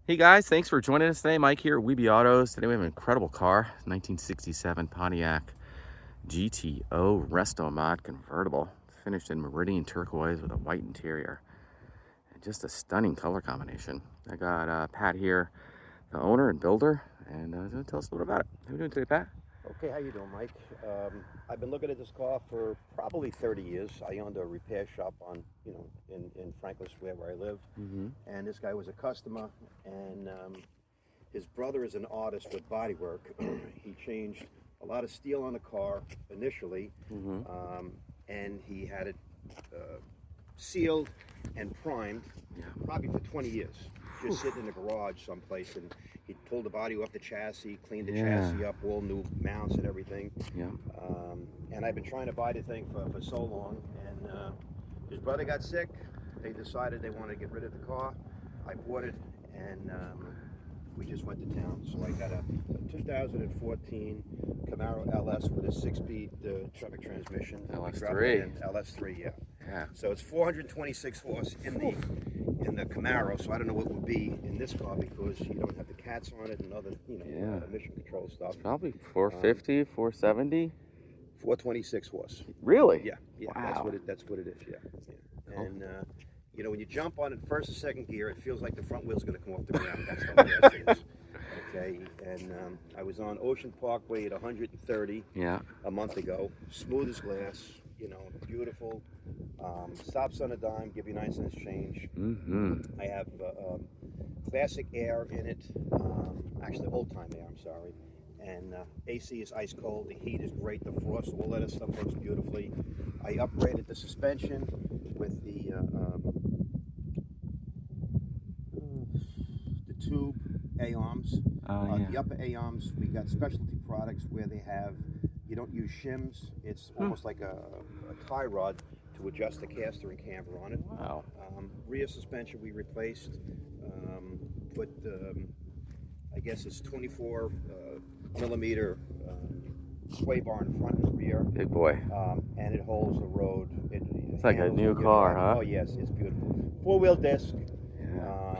Hey guys, thanks for joining us today. Mike here, Weeby Autos. Today we have an incredible car, 1967 Pontiac GTO Restomod Convertible. It's finished in meridian turquoise with a white interior. And just a stunning color combination. I got Pat here, the owner and builder, and he's going to tell us a little about it. How are you doing today, Pat? Okay, how you doing, Mike? I've been looking at this car for probably 30 years. I owned a repair shop on, in Franklin Square where I live, and this guy was a customer, and his brother is an artist with bodywork. He changed a lot of steel on the car initially, and he had it sealed and primed probably for 20 years, just sitting in the garage someplace, and he pulled the body off the chassis, cleaned the chassis up, all new mounts and everything. And I've been trying to buy the thing for so long, and his brother got sick. They decided they wanted to get rid of the car. I bought it, and we just went to town. So I got a 2014 Camaro LS with a 6-speed Tremec transmission. LS3. LS3, yeah. So it's 426 horse in the Camaro. So I don't know what would be in this car because you don't have the cats on it and other, emission control stuff. Probably 450, 470. 426 horse. Really? Yeah. Wow. That's what it is. Yeah. And when you jump on it first or second gear, it feels like the front wheel's going to come off the ground. That's how fast it is. Okay. And I was on Ocean Parkway at 130 a month ago. Smooth as glass. Beautiful. Stops on a dime. Give you 9 cents change. I have classic air in it. Actually, old time air. I'm sorry. And AC is ice cold. The heat is great. The frost, all that stuff works beautifully. I upgraded the suspension with the tube A-arms. The upper A-arms, we got specialty products where they have, you don't use shims. It's almost like a tie rod to adjust the caster and camber on it. Wow. Rear suspension we replaced. Put, I guess it's 24 millimeter sway bar in front and rear. Big boy. And it holds the road. It's like a new car, huh? Oh yes, it's beautiful. 4-wheel disc.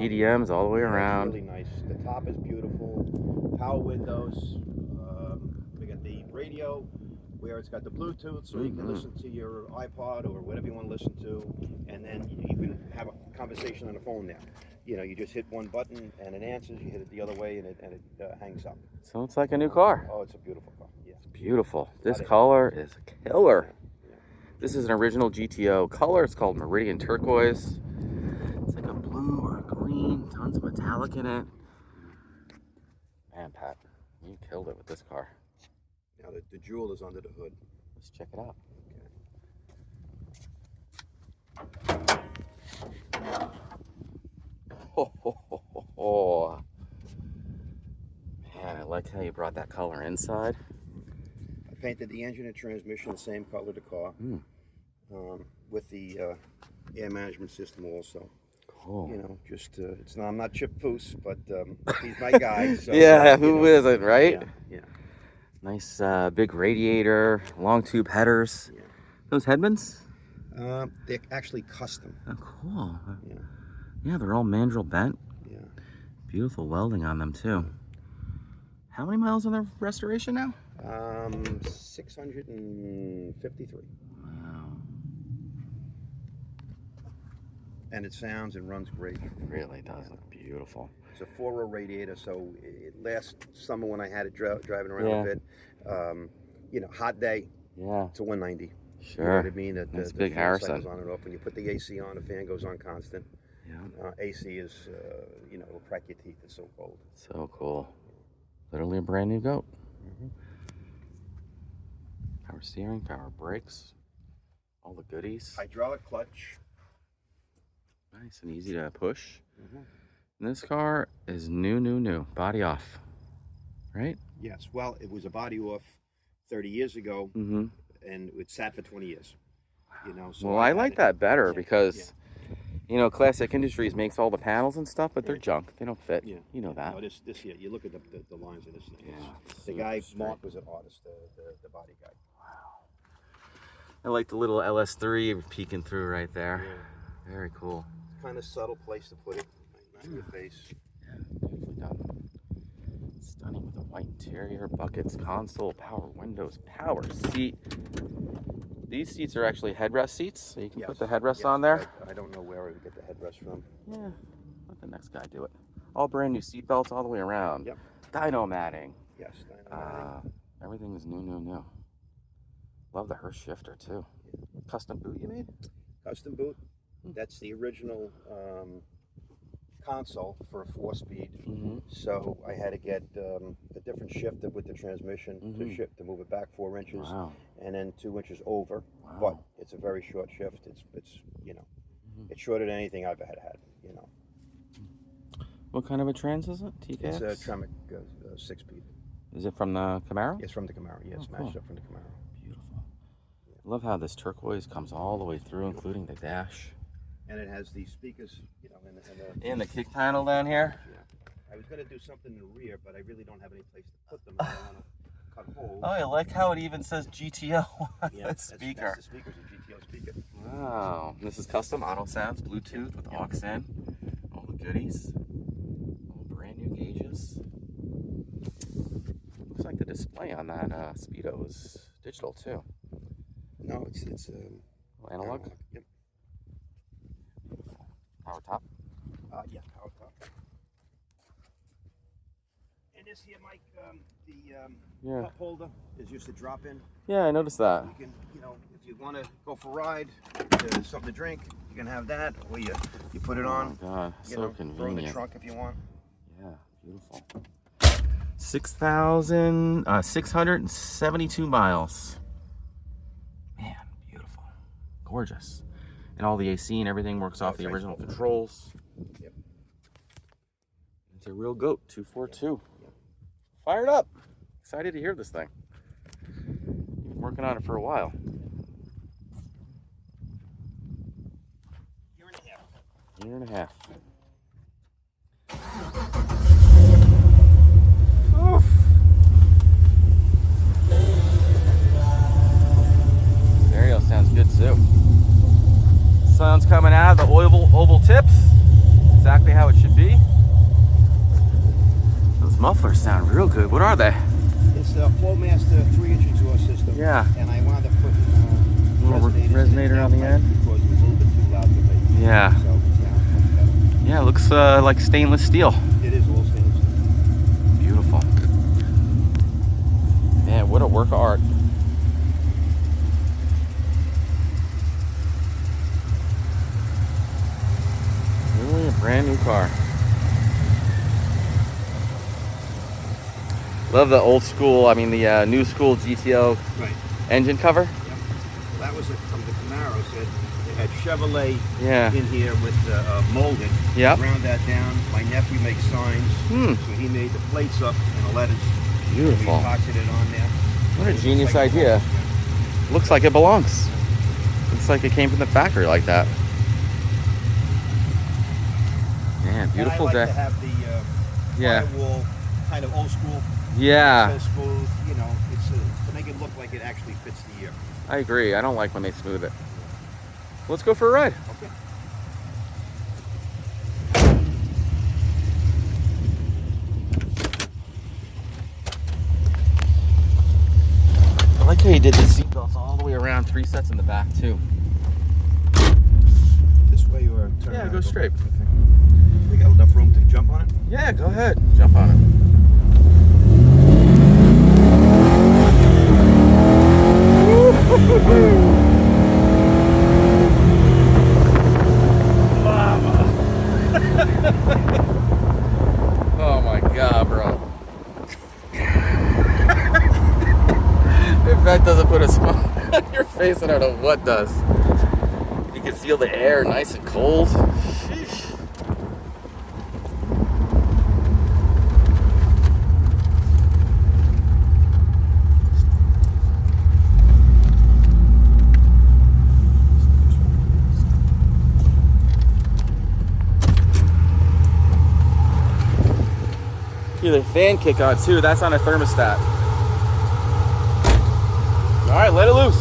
PDMs all the way around. It's really nice. The top is beautiful. Power windows. We got the radio where it's got the Bluetooth, so you can listen to your iPod or whatever you want to listen to, and then you can have a conversation on the phone now. You just hit one button and it answers. You hit it the other way and it hangs up. So it's like a new car. Oh, it's a beautiful car. Yeah. It's beautiful. This color is a killer. This is an original GTO color. It's called meridian turquoise. It's like a blue or a green. Tons of metallic in it. Man, Pat, you killed it with this car. Now the jewel is under the hood. Let's check it out. Oh. Man, I like how you brought that color inside. I painted the engine and transmission the same color the car, with the air management system also. Cool. I'm not Chip Foose, but he's my guy. So, who isn't, right? Yeah. Nice big radiator, long tube headers. Yeah. Those headbands? They're actually custom. Oh, cool. Yeah. Yeah, they're all mandrel bent. Yeah. Beautiful welding on them too. How many miles on the restoration now? 653. Wow. And it sounds and runs great. It really does look beautiful. It's a 4-row radiator, so last summer when I had it driving around a bit, hot day, it's a 190. Sure. You know what I mean? That's the big fan Harrison. cycles on and off. When you put the AC on, the fan goes on constant. Yeah. AC is, it'll crack your teeth. It's so cold. So cool. Literally a brand new goat. Power steering, power brakes, all the goodies. Hydraulic clutch. Nice and easy to push. And this car is new. Body off, right? Yes. Well, it was a body off 30 years ago, and it sat for 20 years. So well, I like that better because, Classic Industries makes all the panels and stuff, but they're junk. They don't fit. Yeah. You know that. No, this here, you look at the lines of this thing. Yeah, The guy, Mark, was an artist, the body guy. Wow. I like the little LS3 peeking through right there. Yeah. Very cool. Kind of subtle place to put it, right in your face. Beautifully done. Stunning with a white interior, buckets, console, power windows, power seat. These seats are actually headrest seats, so you can put the headrest on there. I don't know where I would get the headrest from. Yeah, let the next guy do it. All brand new seat belts all the way around. Yep. Dyno matting. Yes, dyno matting. Everything is new. Love the Hurst shifter too. Custom boot you made? Custom boot. That's the original console for a 4-speed. So I had to get a different shifter with the transmission to move it back 4 inches, and then 2 inches over. But it's a very short shift. It's you know, it's shorter than anything I've had. You know. What kind of a trans is it? TKX? It's a Tremec 6-speed. Is it from the Camaro? It's from the Camaro. Yes, matched up from the Camaro. Beautiful. I love how this turquoise comes all the way through, including the dash. And it has these speakers, you know, in the kick panel down here. Yeah. I was going to do something in the rear, but I really don't have any place to put them. I don't want to cut holes. Oh, I like how it even says GTO on yeah, that speaker. That's the speaker's a GTO speaker. Wow. This is custom auto sounds, Bluetooth with aux in. All the goodies. All brand new gauges. Looks like the display on that Speedo is digital too. No, it's analog. Yep. Power top? Yeah, power top. And this here, Mike, the cup holder is used to drop in. Yeah, I noticed that. You can, you know, if you want to go for a ride, something to drink, you can have that, or you put it on. Oh God, so convenient. Throw in the trunk if you want. Yeah, beautiful. 6,672 miles. Man, beautiful. Gorgeous. And all the AC and everything works off the original controls. Yep. It's a real goat, 242. Yep. Fired up. Excited to hear this thing. You've been working on it for a while. Year and a half. Oof. Stereo sounds good too. Sun's coming out of the oval tips. Exactly how it should be. Those mufflers sound real good. What are they? It's a Flowmaster 3-inch exhaust system. Yeah. And I wound up putting a little resonator on the end. Because it was a little bit too loud for me. Yeah. So it sounds much better. Yeah, it looks like stainless steel. It is all stainless steel. Beautiful. Man, what a work of art. Really a brand new car. Love the old school, the new school GTO engine cover. Yep. Well, that was from the Camaro. Said they had Chevrolet in here with molded. Yep. Ground that down. My nephew makes signs. So he made the plates up and the letters. Beautiful. And we epoxied it on there. What a genius idea. Looks like it belongs. Looks like it came from the factory like that. Man, beautiful and I day. like to have the firewall kind of old school. Yeah. So smooth, you know, it's to make it look like it actually fits the year. I agree. I don't like when they smooth it. Let's go for a ride. Okay. I like how you did the seatbelts all the way around, 3 sets in the back too. This way or turn around? Yeah, go straight. Okay. We got enough room to jump on it? Yeah, go ahead. Jump on it. Oh my God, bro. If that doesn't put a smile on your face, I don't know what does. You can feel the air nice and cold. Sheesh. The fan kick on too. That's on a thermostat. All right, let it loose.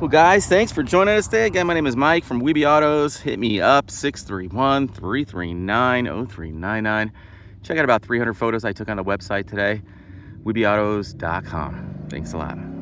Well, guys, thanks for joining us today. Again, my name is Mike from Weeby Autos. Hit me up, 631-339-0399. Check out about 300 photos I took on the website today, weebyautos.com. Thanks a lot.